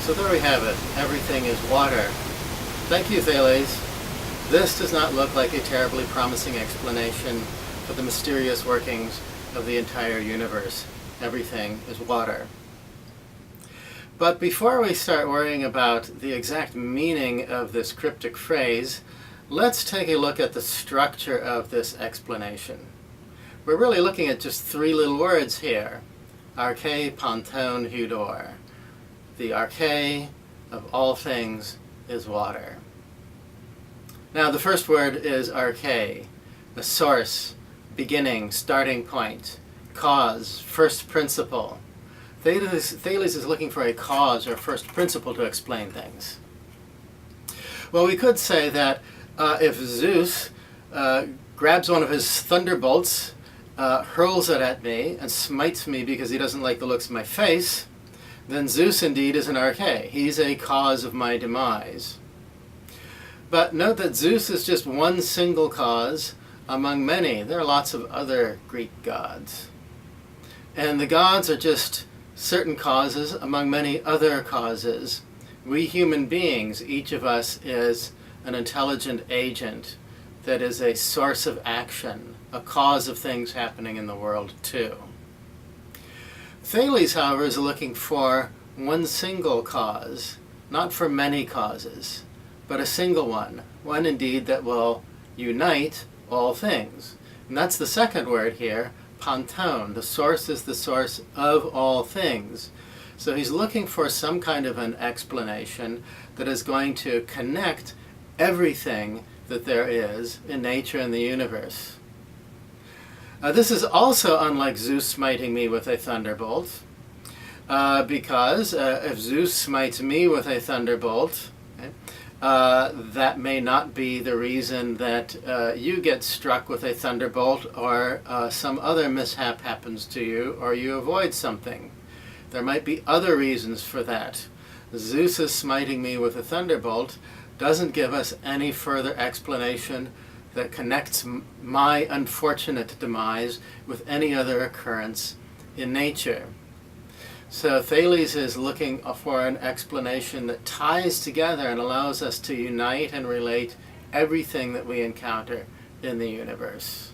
So there we have it. Everything is water. Thank you, Thales. This does not look like a terribly promising explanation of the mysterious workings of the entire universe. Everything is water. But before we start worrying about the exact meaning of this cryptic phrase, let's take a look at the structure of this explanation. We're really looking at just three little words here. Arche, Panton, Hudor. The arche of all things is water. Now the first word is arche, a source, beginning, starting point, cause, first principle. Thales is looking for a cause or first principle to explain things. Well, we could say that if Zeus grabs one of his thunderbolts, hurls it at me, and smites me because he doesn't like the looks of my face, then Zeus indeed is an arche. He's a cause of my demise. But note that Zeus is just one single cause among many. There are lots of other Greek gods. And the gods are just certain causes among many other causes. We human beings, each of us is an intelligent agent that is a source of action, a cause of things happening in the world too. Thales, however, is looking for one single cause, not for many causes, but a single one indeed that will unite all things. And that's the second word here, Panton. The source is the source of all things. So he's looking for some kind of an explanation that is going to connect everything that there is in nature and the universe. This is also unlike Zeus smiting me with a thunderbolt, because if Zeus smites me with a thunderbolt, okay, that may not be the reason that you get struck with a thunderbolt, or some other mishap happens to you, or you avoid something. There might be other reasons for that. Zeus smiting me with a thunderbolt doesn't give us any further explanation that connects my unfortunate demise with any other occurrence in nature. So Thales is looking for an explanation that ties together and allows us to unite and relate everything that we encounter in the universe.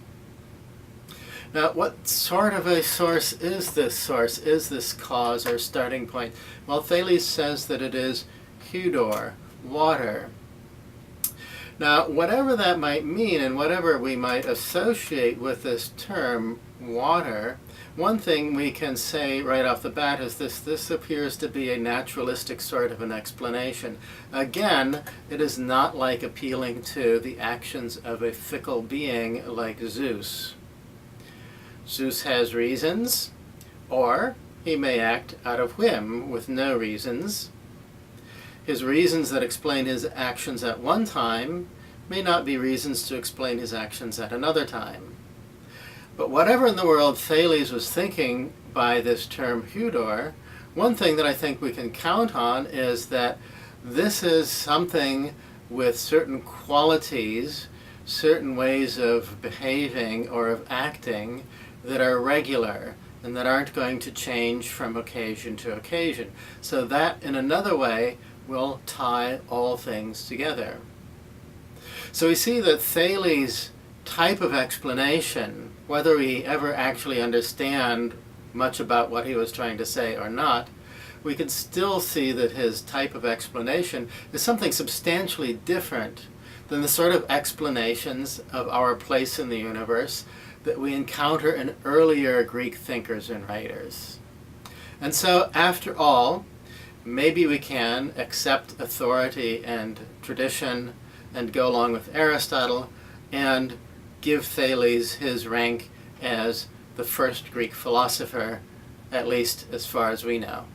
Now, what sort of a source is this cause or starting point? Well, Thales says that it is Hudor, water. Now, whatever that might mean and whatever we might associate with this term, water, one thing we can say right off the bat is this appears to be a naturalistic sort of an explanation. Again, it is not like appealing to the actions of a fickle being like Zeus. Zeus has reasons, or he may act out of whim with no reasons. His reasons that explain his actions at one time may not be reasons to explain his actions at another time. But whatever in the world Thales was thinking by this term Hudor, one thing that I think we can count on is that this is something with certain qualities, certain ways of behaving or of acting that are regular and that aren't going to change from occasion to occasion. So that, in another way, will tie all things together. So we see that Thales' type of explanation, whether we ever actually understand much about what he was trying to say or not, we can still see that his type of explanation is something substantially different than the sort of explanations of our place in the universe that we encounter in earlier Greek thinkers and writers. And so, after all, maybe we can accept authority and tradition and go along with Aristotle and give Thales his rank as the first Greek philosopher, at least as far as we know.